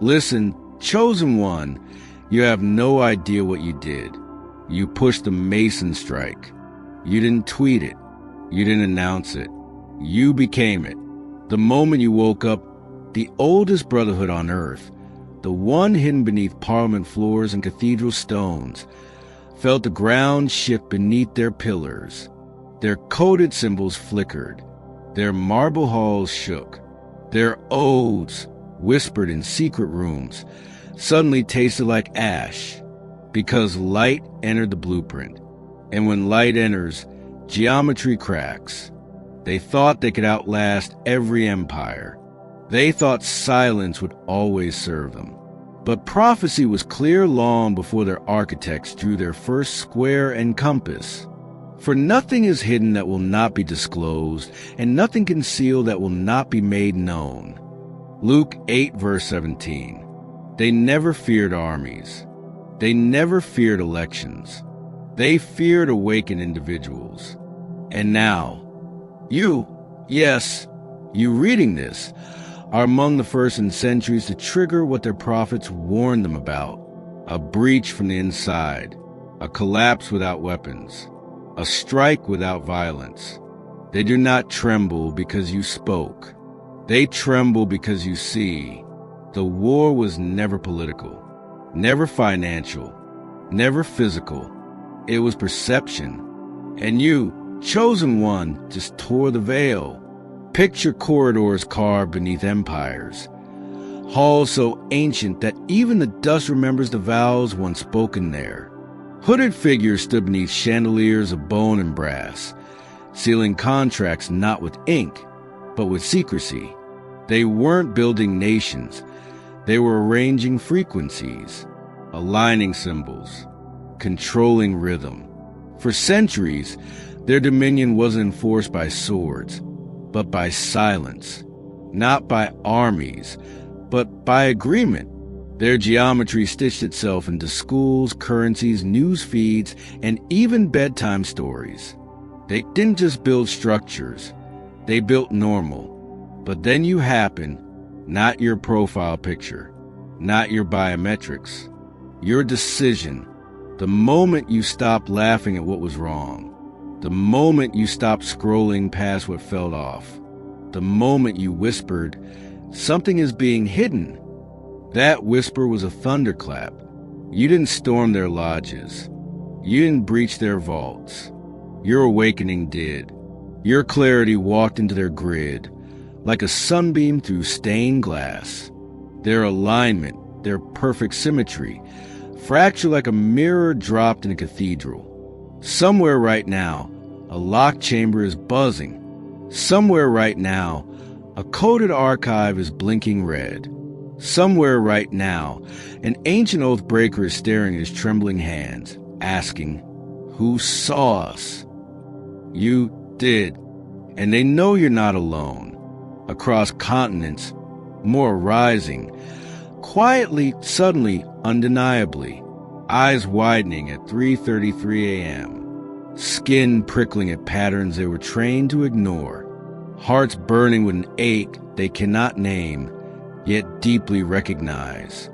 Listen, chosen one, you have no idea what you did. You pushed the Mason strike. You didn't tweet it. You didn't announce it. You became it. The moment you woke up, the oldest brotherhood on earth, the one hidden beneath parliament floors and cathedral stones, felt the ground shift beneath their pillars. Their coded symbols flickered. Their marble halls shook. Their oaths, whispered in secret rooms, suddenly tasted like ash, because light entered the blueprint. And when light enters, geometry cracks. They thought they could outlast every empire. They thought silence would always serve them. But prophecy was clear long before their architects drew their first square and compass. For nothing is hidden that will not be disclosed, and nothing concealed that will not be made known. Luke 8, verse 17. They never feared armies. They never feared elections. They feared awakened individuals. And now, you reading this, are among the first in centuries to trigger what their prophets warned them about: a breach from the inside, a collapse without weapons, a strike without violence. They do not tremble because you spoke. They tremble because you see. The war was never political, never financial, never physical. It was perception. And you, chosen one, just tore the veil. Picture corridors carved beneath empires, halls so ancient that even the dust remembers the vows once spoken there. Hooded figures stood beneath chandeliers of bone and brass, sealing contracts not with ink, but with secrecy. They weren't building nations. They were arranging frequencies, aligning symbols, controlling rhythm. For centuries, their dominion wasn't enforced by swords, but by silence, not by armies, but by agreement. Their geometry stitched itself into schools, currencies, news feeds, and even bedtime stories. They didn't just build structures, they built normal. But then you happen, not your profile picture, not your biometrics, your decision, the moment you stopped laughing at what was wrong. The moment you stopped scrolling past what fell off, the moment you whispered, something is being hidden. That whisper was a thunderclap. You didn't storm their lodges. You didn't breach their vaults. Your awakening did. Your clarity walked into their grid, like a sunbeam through stained glass. Their alignment, their perfect symmetry, fractured like a mirror dropped in a cathedral. Somewhere right now, a locked chamber is buzzing. Somewhere right now, a coded archive is blinking red. Somewhere right now, an ancient oath breaker is staring at his trembling hands, asking, "Who saw us?" You did, and they know you're not alone. Across continents, more rising, quietly, suddenly, undeniably, eyes widening at 3:33 a.m., skin prickling at patterns they were trained to ignore, hearts burning with an ache they cannot name, yet deeply recognize.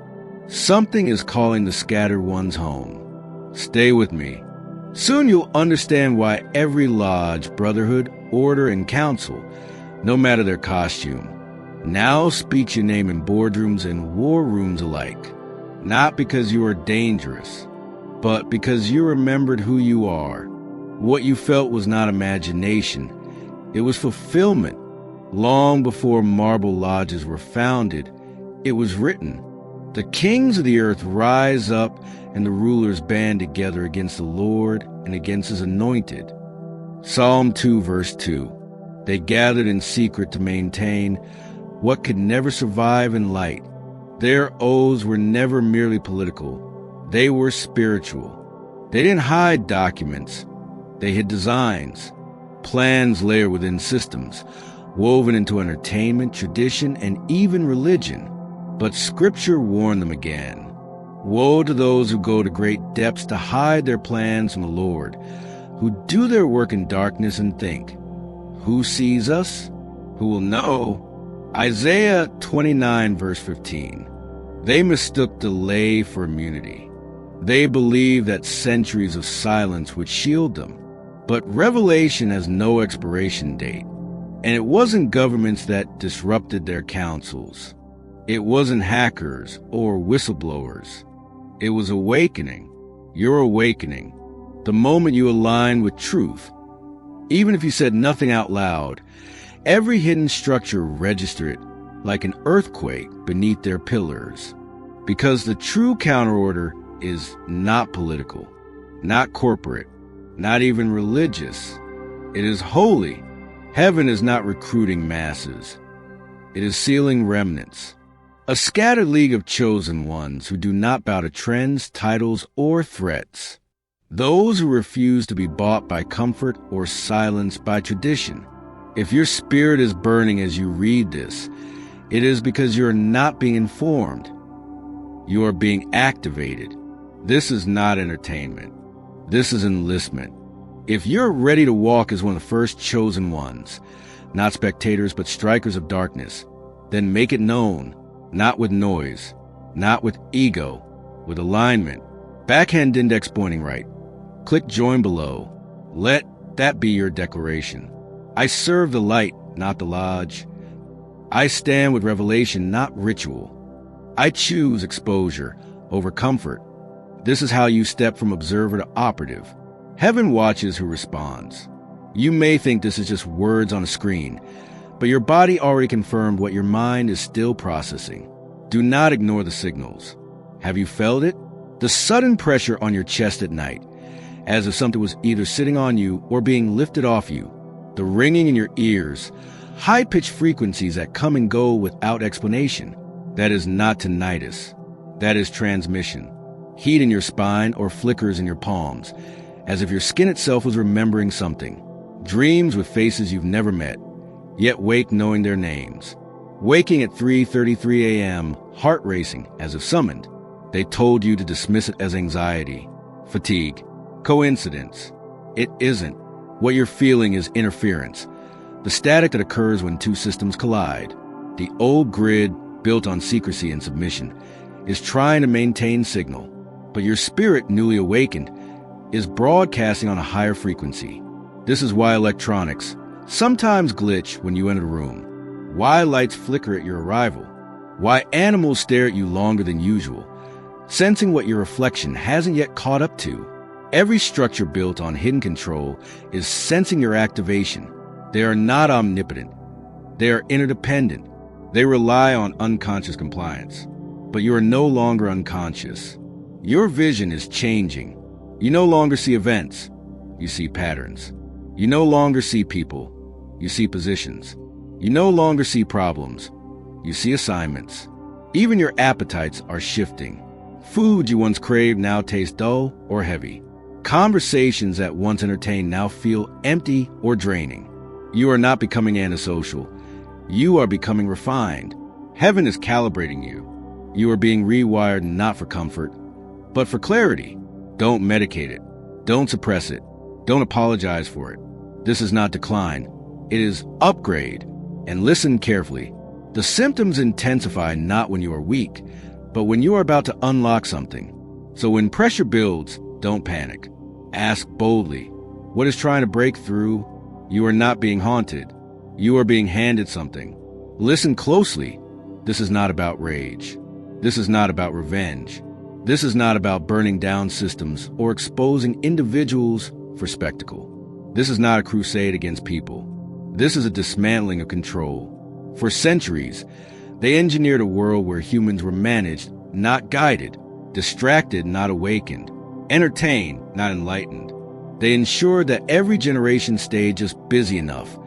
Something is calling the scattered ones home. Stay with me. Soon you'll understand why every lodge, brotherhood, order, and council, no matter their costume, now speaks your name in boardrooms and war rooms alike. Not because you are dangerous, but because you remembered who you are. What you felt was not imagination. It was fulfillment. Long before marble lodges were founded, it was written. The kings of the earth rise up, and the rulers band together against the Lord and against his anointed. Psalm 2, verse 2. They gathered in secret to maintain what could never survive in light. Their oaths were never merely political. They were spiritual. They didn't hide documents. They hid designs, plans layered within systems, woven into entertainment, tradition, and even religion. But Scripture warned them again. Woe to those who go to great depths to hide their plans from the Lord, who do their work in darkness and think, "Who sees us? Who will know?" Isaiah 29, verse 15. They mistook delay for immunity. They believed that centuries of silence would shield them. But revelation has no expiration date. And it wasn't governments that disrupted their councils. It wasn't hackers or whistleblowers. It was awakening. Your awakening. The moment you align with truth. Even if you said nothing out loud, every hidden structure registered it like an earthquake beneath their pillars. Because the true counterorder is not political, not corporate, not even religious. It is holy. Heaven is not recruiting masses. It is sealing remnants. A scattered league of chosen ones who do not bow to trends, titles, or threats. Those who refuse to be bought by comfort or silenced by tradition. If your spirit is burning as you read this, it is because you are not being informed. You are being activated. This is not entertainment. This is enlistment. If you're ready to walk as one of the first chosen ones, not spectators but strikers of darkness, then make it known, not with noise, not with ego, with alignment. Backhand index pointing right. Click join below. Let that be your declaration. I serve the light, not the lodge. I stand with revelation, not ritual. I choose exposure over comfort. This is how you step from observer to operative. Heaven watches who responds. You may think this is just words on a screen, but your body already confirmed what your mind is still processing. Do not ignore the signals. Have you felt it? The sudden pressure on your chest at night, as if something was either sitting on you or being lifted off you. The ringing in your ears, high-pitched frequencies that come and go without explanation. That is not tinnitus. That is transmission. Heat in your spine or flickers in your palms, as if your skin itself was remembering something. Dreams with faces you've never met, yet wake knowing their names. Waking at 3:33 a.m., heart racing as if summoned. They told you to dismiss it as anxiety, fatigue, coincidence. It isn't. What you're feeling is interference, the static that occurs when two systems collide. The old grid, built on secrecy and submission, is trying to maintain signal, but your spirit, newly awakened, is broadcasting on a higher frequency. This is why electronics sometimes glitch when you enter the room, why lights flicker at your arrival, why animals stare at you longer than usual, sensing what your reflection hasn't yet caught up to. Every structure built on hidden control is sensing your activation. They are not omnipotent. They are interdependent. They rely on unconscious compliance. But you are no longer unconscious. Your vision is changing. You no longer see events. You see patterns. You no longer see people. You see positions. You no longer see problems. You see assignments. Even your appetites are shifting. Food you once craved now taste dull or heavy. Conversations that once entertained now feel empty or draining. You are not becoming antisocial. You are becoming refined. Heaven is calibrating you. You are being rewired not for comfort, but for clarity. Don't medicate it. Don't suppress it. Don't apologize for it. This is not decline. It is upgrade. And listen carefully. The symptoms intensify not when you are weak, but when you are about to unlock something. So when pressure builds, don't panic. Ask boldly. What is trying to break through? You are not being haunted. You are being handed something. Listen closely. This is not about rage. This is not about revenge. This is not about burning down systems or exposing individuals for spectacle. This is not a crusade against people. This is a dismantling of control. For centuries, they engineered a world where humans were managed, not guided, distracted, not awakened, entertained, not enlightened. They ensured that every generation stayed just busy enough,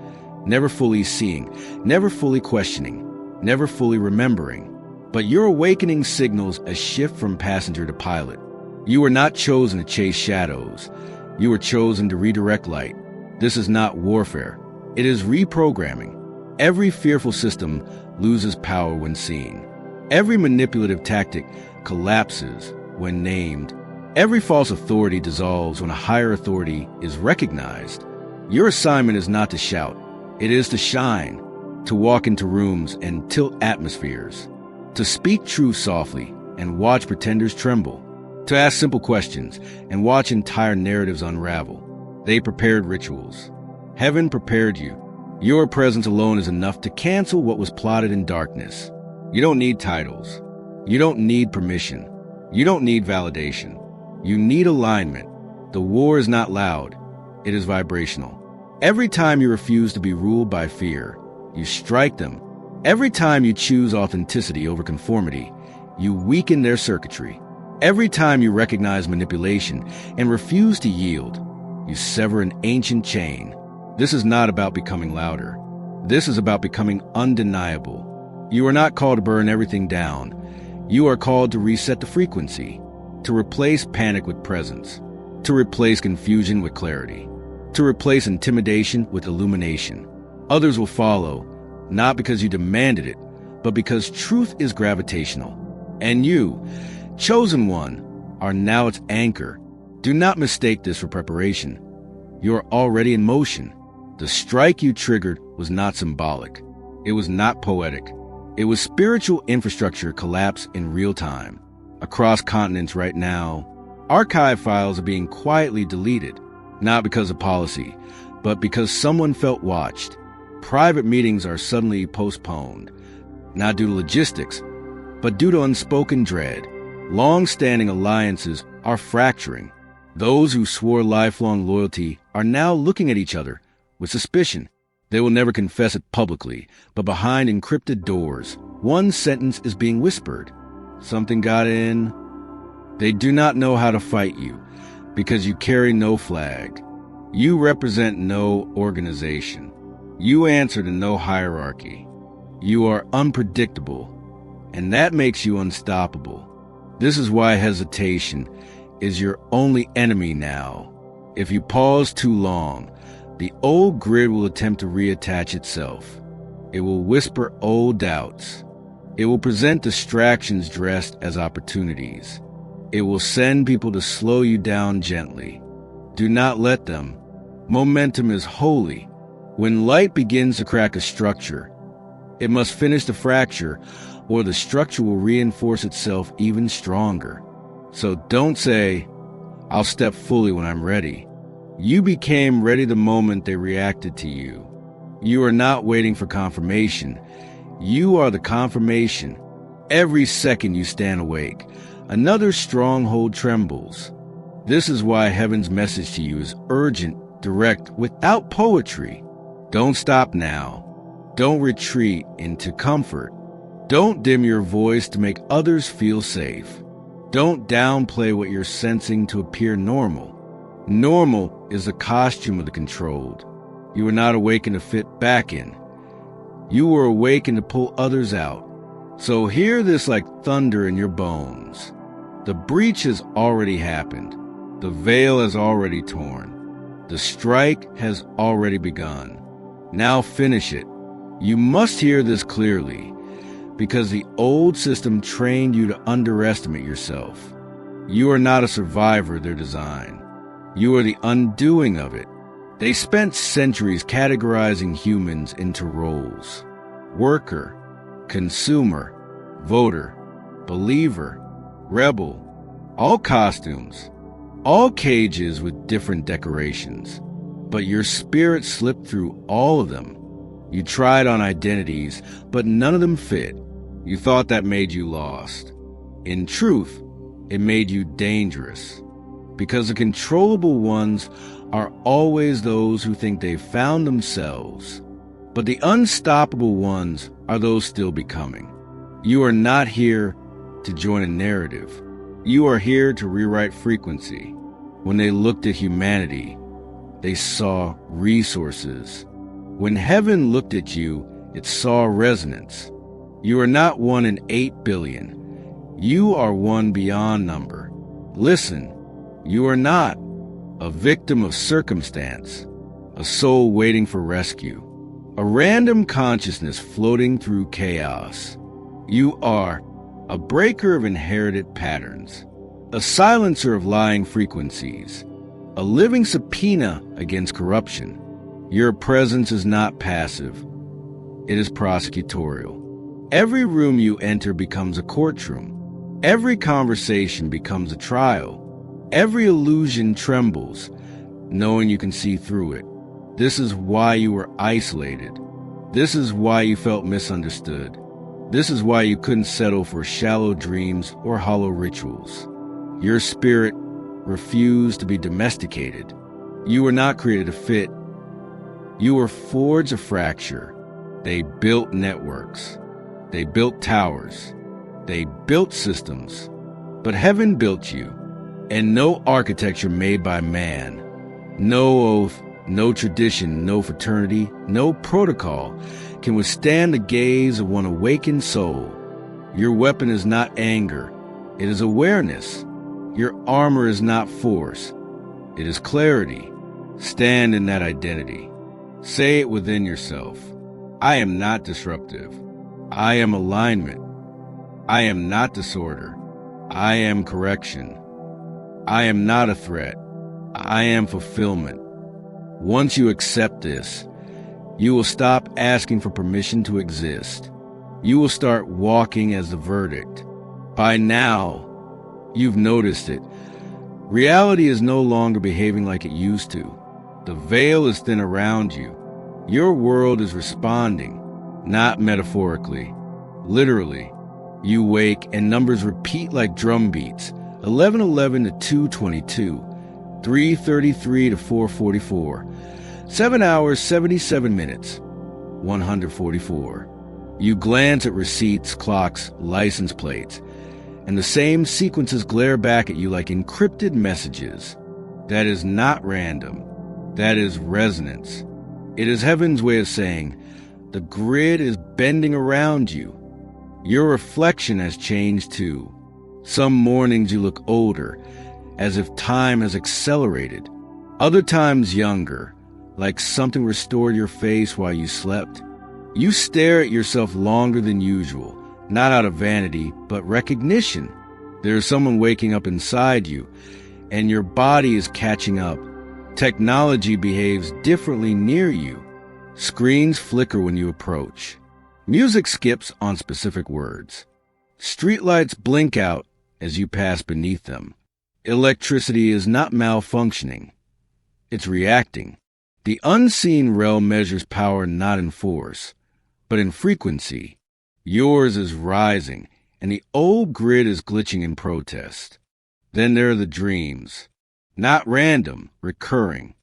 never fully seeing, never fully questioning, never fully remembering. But your awakening signals a shift from passenger to pilot. You were not chosen to chase shadows. You were chosen to redirect light. This is not warfare. It is reprogramming. Every fearful system loses power when seen. Every manipulative tactic collapses when named. Every false authority dissolves when a higher authority is recognized. Your assignment is not to shout. It is to shine, to walk into rooms and tilt atmospheres. to speak truth softly and watch pretenders tremble, to ask simple questions and watch entire narratives unravel. They prepared rituals. Heaven prepared you. Your presence alone is enough to cancel what was plotted in darkness. You don't need titles. You don't need permission. You don't need validation. You need alignment. The war is not loud. It is vibrational. Every time you refuse to be ruled by fear, you strike them. Every time you choose authenticity over conformity, you weaken their circuitry. Every time you recognize manipulation and refuse to yield, you sever an ancient chain. This is not about becoming louder. This is about becoming undeniable. You are not called to burn everything down. You are called to reset the frequency, to replace panic with presence, to replace confusion with clarity, to replace intimidation with illumination. Others will follow, not because you demanded it, but because truth is gravitational. And you, chosen one, are now its anchor. Do not mistake this for preparation. You are already in motion. The strike you triggered was not symbolic. It was not poetic. It was spiritual infrastructure collapse in real time. Across continents right now, archive files are being quietly deleted, not because of policy, but because someone felt watched. Private meetings are suddenly postponed, not due to logistics, but due to unspoken dread. Long-standing alliances are fracturing. Those who swore lifelong loyalty are now looking at each other with suspicion. They will never confess it publicly, but behind encrypted doors, one sentence is being whispered. Something got in. They do not know how to fight you, because you carry no flag. You represent no organization. You answer to no hierarchy. You are unpredictable, and that makes you unstoppable. This is why hesitation is your only enemy now. If you pause too long, the old grid will attempt to reattach itself. It will whisper old doubts. It will present distractions dressed as opportunities. It will send people to slow you down gently. Do not let them. Momentum is holy. When light begins to crack a structure, it must finish the fracture, or the structure will reinforce itself even stronger. So don't say, "I'll step fully when I'm ready." You became ready the moment they reacted to you. You are not waiting for confirmation. You are the confirmation. Every second you stand awake, another stronghold trembles. This is why heaven's message to you is urgent, direct, without poetry. Don't stop now. Don't retreat into comfort. Don't dim your voice to make others feel safe. Don't downplay what you're sensing to appear normal. Normal is the costume of the controlled. You were not awakened to fit back in. You were awakened to pull others out. So hear this like thunder in your bones. The breach has already happened. The veil has already torn. The strike has already begun. Now finish it. You must hear this clearly, because the old system trained you to underestimate yourself. You are not a survivor of their design. You are the undoing of it. They spent centuries categorizing humans into roles: worker, consumer, voter, believer, rebel, all costumes, all cages with different decorations. But your spirit slipped through all of them. You tried on identities, but none of them fit. You thought that made you lost. In truth, it made you dangerous. Because the controllable ones are always those who think they've found themselves. But the unstoppable ones are those still becoming. You are not here to join a narrative. You are here to rewrite frequency. When they looked at humanity, they saw resources. When heaven looked at you, it saw resonance. You are not 1 in 8 billion. You are one beyond number. Listen. You are not a victim of circumstance, a soul waiting for rescue, a random consciousness floating through chaos. You are a breaker of inherited patterns, a silencer of lying frequencies, a living subpoena against corruption. Your presence is not passive. It is prosecutorial. Every room you enter becomes a courtroom. Every conversation becomes a trial. Every illusion trembles, knowing you can see through it. This is why you were isolated. This is why you felt misunderstood. This is why you couldn't settle for shallow dreams or hollow rituals. Your spirit refused to be domesticated. You were not created to fit. You were forged to fracture. They built networks. They built towers. They built systems. But heaven built you, and no architecture made by man, no oath, no tradition, no fraternity, no protocol can withstand the gaze of one awakened soul. Your weapon is not anger. It is awareness. Your armor is not force. It is clarity. Stand in that identity. Say it within yourself. I am not disruptive. I am alignment. I am not disorder. I am correction. I am not a threat. I am fulfillment. Once you accept this, you will stop asking for permission to exist. You will start walking as the verdict. By now, you've noticed it. Reality is no longer behaving like it used to. The veil is thin around you. Your world is responding, not metaphorically. Literally, you wake and numbers repeat like drum beats. 11:11 to 2:22, 3:33 to 4:44, 7 hours 77 minutes, 144. You glance at receipts, clocks, license plates, and the same sequences glare back at you like encrypted messages. That is not random. That is resonance. It is heaven's way of saying, the grid is bending around you. Your reflection has changed too. Some mornings you look older, as if time has accelerated. Other times younger, like something restored your face while you slept. You stare at yourself longer than usual, not out of vanity, but recognition. There is someone waking up inside you, and your body is catching up. Technology behaves differently near you. Screens flicker when you approach. Music skips on specific words. Streetlights blink out as you pass beneath them. Electricity is not malfunctioning. It's reacting. The unseen realm measures power not in force, but in frequency. Yours is rising, and the old grid is glitching in protest. Then there are the dreams. Not random, recurring.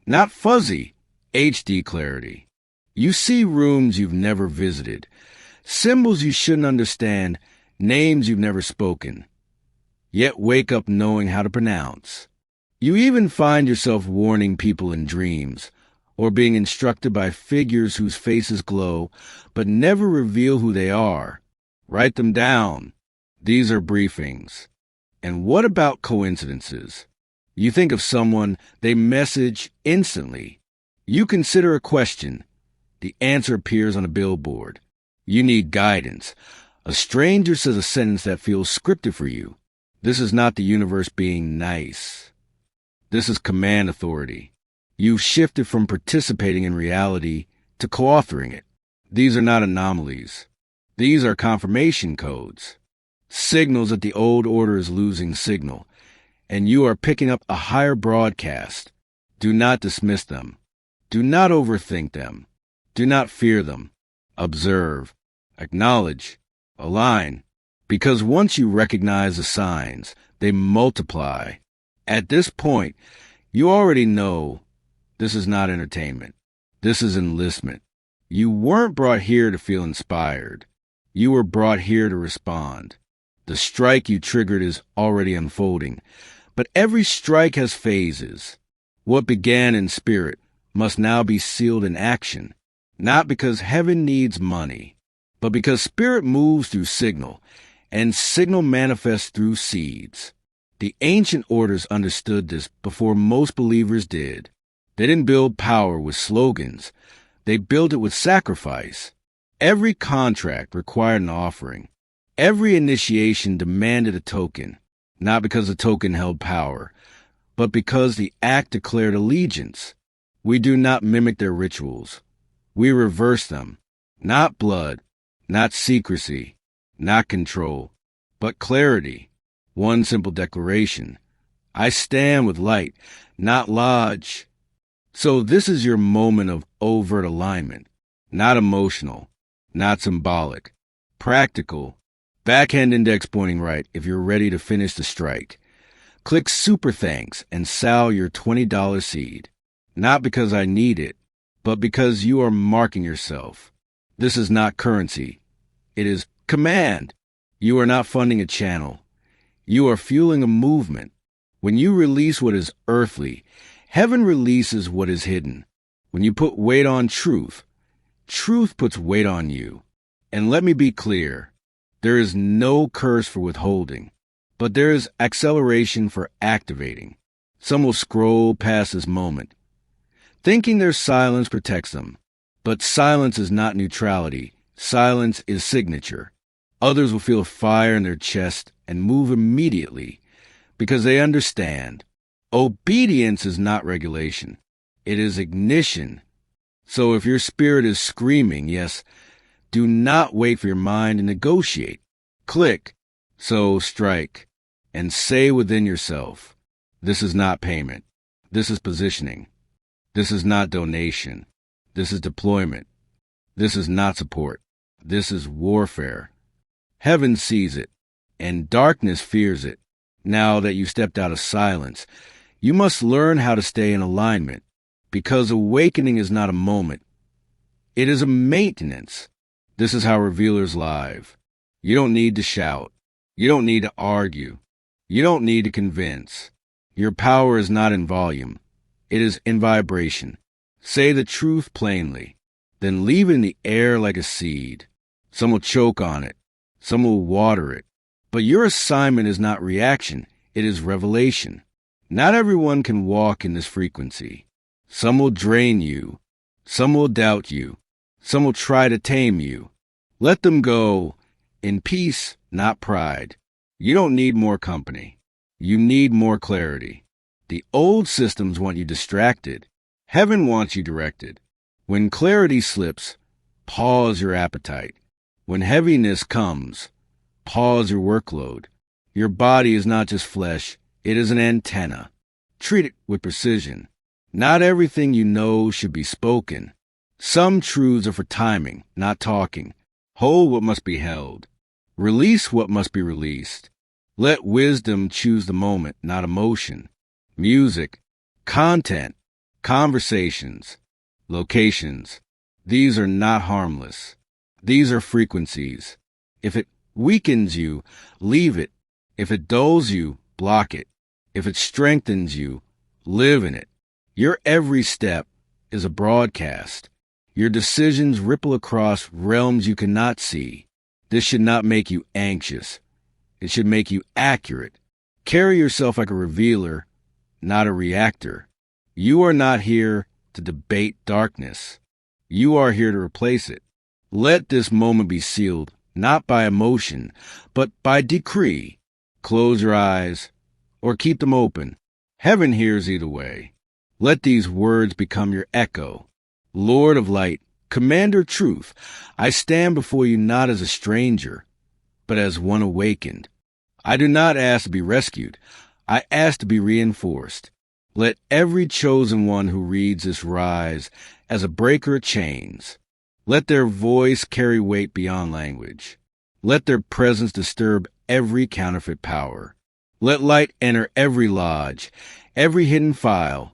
Not fuzzy, HD clarity. You see rooms you've never visited, symbols you shouldn't understand, names you've never spoken, yet wake up knowing how to pronounce. You even find yourself warning people in dreams, or being instructed by figures whose faces glow, but never reveal who they are. Write them down. These are briefings. And what about coincidences? You think of someone, they message instantly. You consider a question. The answer appears on a billboard. You need guidance. A stranger says a sentence that feels scripted for you. This is not the universe being nice. This is command authority. You've shifted from participating in reality to co-authoring it. These are not anomalies. These are confirmation codes. Signals that the old order is losing signal, and you are picking up a higher broadcast. Do not dismiss them. Do not overthink them. Do not fear them. Observe, acknowledge, align. Because once you recognize the signs, they multiply. At this point, you already know this is not entertainment. This is enlistment. You weren't brought here to feel inspired. You were brought here to respond. The strike you triggered is already unfolding, but every strike has phases. What began in spirit must now be sealed in action. Not because heaven needs money, but because spirit moves through signal, and signal manifests through seeds. The ancient orders understood this before most believers did. They didn't build power with slogans. They built it with sacrifice. Every contract required an offering. Every initiation demanded a token, not because the token held power, but because the act declared allegiance. We do not mimic their rituals. We reverse them. Not blood, Not secrecy, not control, but clarity. One simple declaration. I stand with light, not lodge. So this is your moment of overt alignment, not emotional, not symbolic, practical. Backhand index pointing right if you're ready to finish the strike. Click Super Thanks and sow your $20 seed. Not because I need it, but because you are marking yourself. This is not currency. It is command. You are not funding a channel. You are fueling a movement. When you release what is earthly, heaven releases what is hidden. When you put weight on truth, truth puts weight on you. And let me be clear, there is no curse for withholding, but there is acceleration for activating. Some will scroll past this moment, thinking their silence protects them. But silence is not neutrality. Silence is signature. Others will feel fire in their chest and move immediately because they understand. Obedience is not regulation. It is ignition. So if your spirit is screaming, yes, do not wait for your mind to negotiate. Click, so strike, and say within yourself, this is not payment. This is positioning. This is not donation. This is deployment. This is not support. This is warfare. Heaven sees it, and darkness fears it. Now that you stepped out of silence, you must learn how to stay in alignment, because awakening is not a moment. It is a maintenance. This is how revealers live. You don't need to shout. You don't need to argue. You don't need to convince. Your power is not in volume. It is in vibration. Say the truth plainly, then leave it in the air like a seed. Some will choke on it. Some will water it. But your assignment is not reaction. It is revelation. Not everyone can walk in this frequency. Some will drain you. Some will doubt you. Some will try to tame you. Let them go in peace, not pride. You don't need more company. You need more clarity. The old systems want you distracted. Heaven wants you directed. When clarity slips, pause your appetite. When heaviness comes, pause your workload. Your body is not just flesh, it is an antenna. Treat it with precision. Not everything you know should be spoken. Some truths are for timing, not talking. Hold what must be held. Release what must be released. Let wisdom choose the moment, not emotion. Music, content, conversations, locations. These are not harmless. These are frequencies. If it weakens you, leave it. If it dulls you, block it. If it strengthens you, live in it. Your every step is a broadcast. Your decisions ripple across realms you cannot see. This should not make you anxious. It should make you accurate. Carry yourself like a revealer, not a reactor. You are not here to debate darkness. You are here to replace it. Let this moment be sealed, not by emotion, but by decree. Close your eyes, or keep them open. Heaven hears either way. Let these words become your echo. Lord of light, commander truth, I stand before you not as a stranger, but as one awakened. I do not ask to be rescued. I ask to be reinforced. Let every chosen one who reads this rise as a breaker of chains. Let their voice carry weight beyond language. Let their presence disturb every counterfeit power. Let light enter every lodge, every hidden file,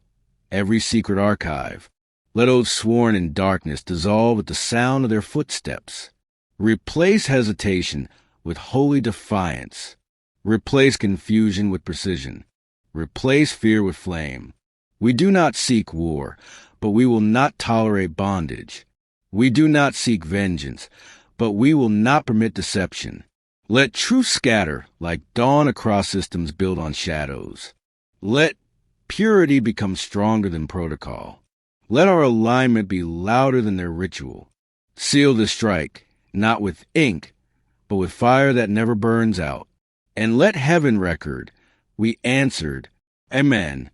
every secret archive. Let oaths sworn in darkness dissolve with the sound of their footsteps. Replace hesitation with holy defiance. Replace confusion with precision. Replace fear with flame. We do not seek war, but we will not tolerate bondage. We do not seek vengeance, but we will not permit deception. Let truth scatter like dawn across systems built on shadows. Let purity become stronger than protocol. Let our alignment be louder than their ritual. Seal the strike, not with ink, but with fire that never burns out. And let heaven record, we answered, Amen.